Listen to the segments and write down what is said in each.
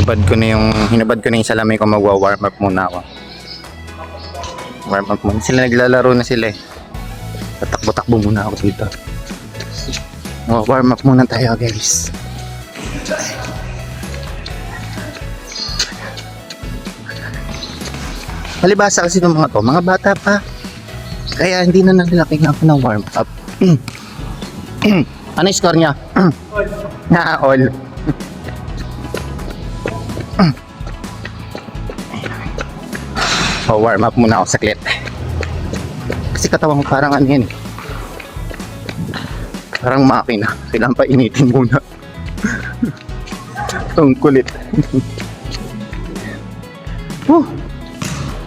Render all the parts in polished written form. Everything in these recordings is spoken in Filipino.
hinubad ko na yung salamin ko, magwa-warm up muna ako. Warm up muna. Sila naglalaro na sila eh. Tatakbo-takbo muna ako dito. Oh, warm up muna tayo guys. Palibasa kasi ng mga to, mga bata pa. Kaya hindi na nalalaking ako ng warm up. Ano yung score niya? All. All. So, warm up muna ako saglit. Kasi katawan ko parang ano yan eh. Parang makina. Kailangan pa initin muna. Ang kulit.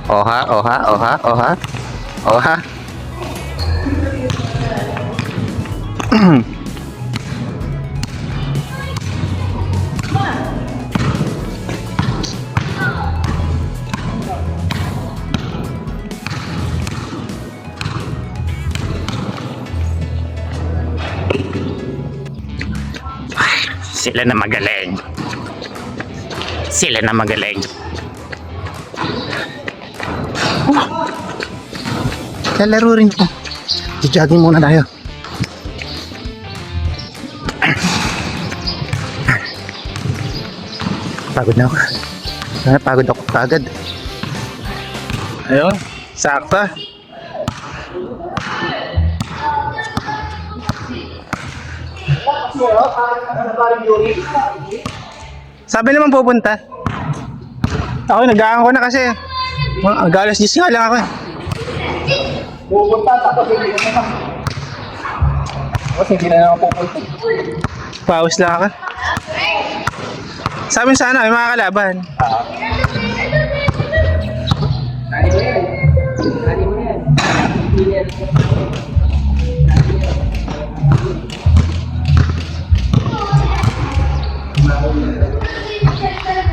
Oha, oha, oha, oha. Oha. Sila na magaling. Sila na magaling. Lalaro rin ko. Jogging muna tayo. Pagod na ako. Pagod ako kagad. Ayun, sakto. Sabi naman pupunta. Ako nag-aang ko na kasi. Galas 10 nga lang ako eh. Pupunta tapos hindi na. Kasi hindi na naman pupunta. Paus lang ako. Sabi sana may mga kalaban.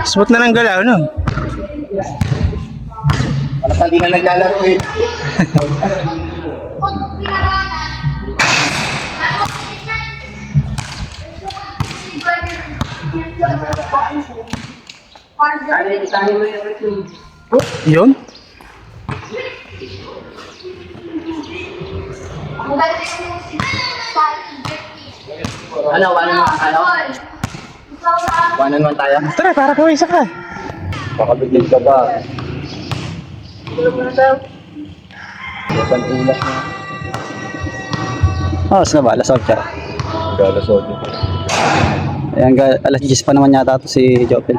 Smooth na ng galaw, no? Parang hindi na naglalaro eh. Yun? Ano, one on one tayo. Tara, para po isa ka. Pakabigil ka ba? Isang ulas na. Alas na ba? Alas 8. Galas odo. Ayan, alas 10 pa naman yata to si Jopel.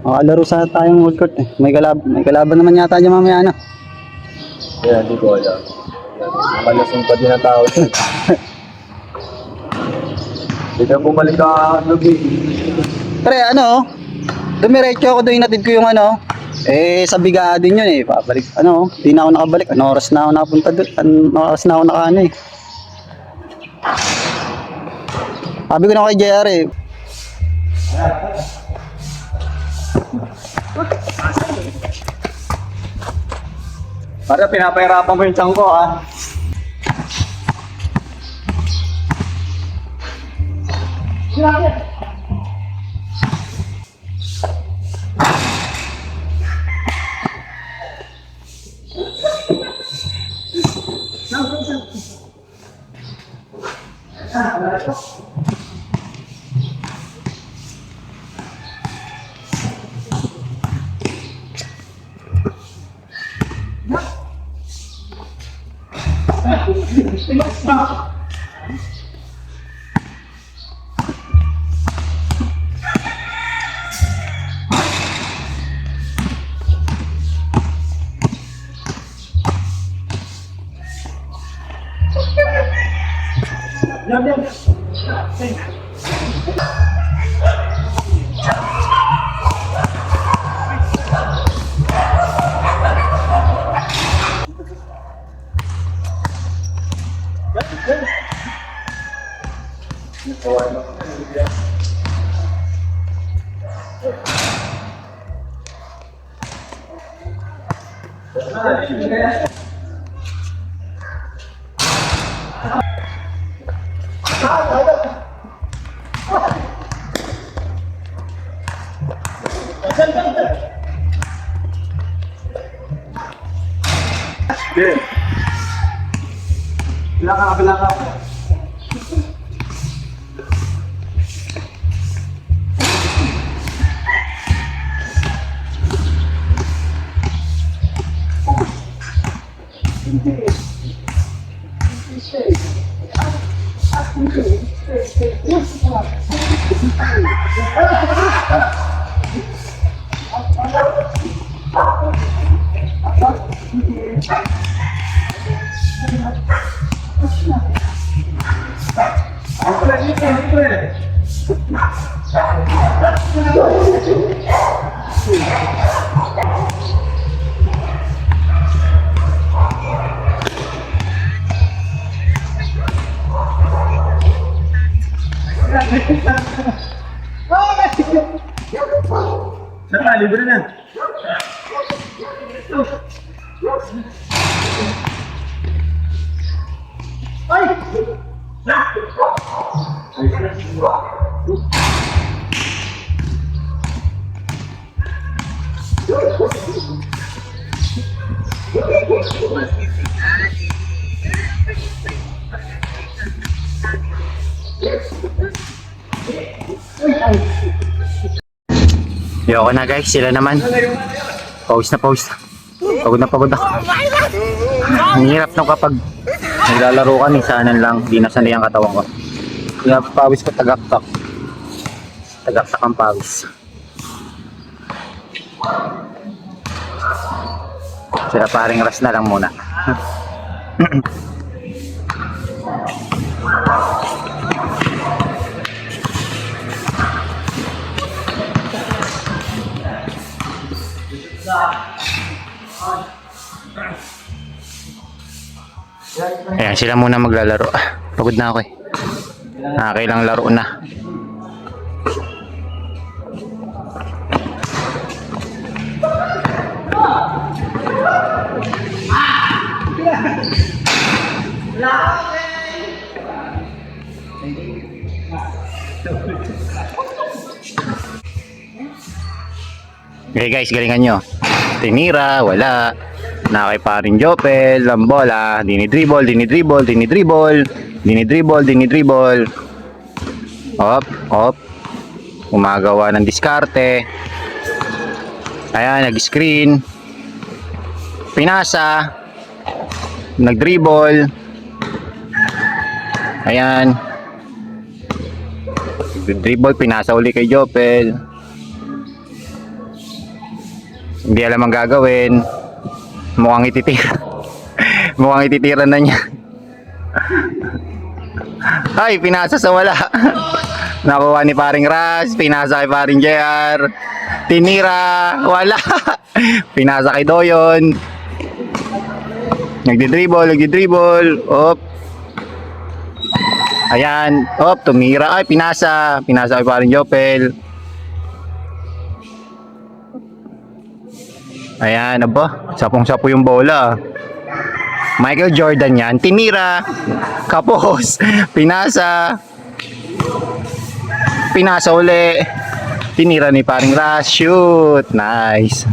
Makalaro sa tayong World Court eh. May kalaban naman yata dyan mamaya ano. Kaya hindi ko alam. Malasong pa din ang tao. Hindi na bumalik ka, Lugi. Pre, ano, dumiretso ako doon, inatid ko yung ano, sa Biga din yun eh, pabalik, ano, di na ako nakabalik, ano oras na ako nakapunta doon, ano oras na ako nakaano eh. Sabi ko na kay JR eh. Para pinapahirapan mo yung tiyan ko, ha? Bila ka. Sir, libre na. Ayoko na guys, sila naman. Pause na. Pagod na ako. Ang hirap nung kapag naglalaro ka, minsanan lang, di na sanay ang katawan ko. Kaya pawis ko tagaktak. Tagaktak ang pawis. Sila paring ras na lang muna. Ayan, sila muna maglalaro. Pagod na ako eh. Nakakailang laro na. Okay guys, galingan nyo. Tinira, wala. Nakay pa rin Jopel, ang bola, dinidribble. Op. Gumagawa ng diskarte. Ayan, nag-screen. Pinasa. Nag-dribble. Ayan. Dribble, pinasa uli kay Jopel. Hindi alam ang gagawin. Mukhang ititira na niya. Ay, pinasa sa wala. Nakuha ni paring Ras, pinasa kay paring JR. Tinira, wala. Pinasa kay Doyon. Nagdi-dribble. Op. Ayan, op, tumira. Ay, pinasa kay paring Jopel. Ayan, aba, sapong-sapo yung bola. Michael Jordan yan. Tinira. Kapos. Pinasa uli. Tinira ni paring Ras. Shoot. Nice.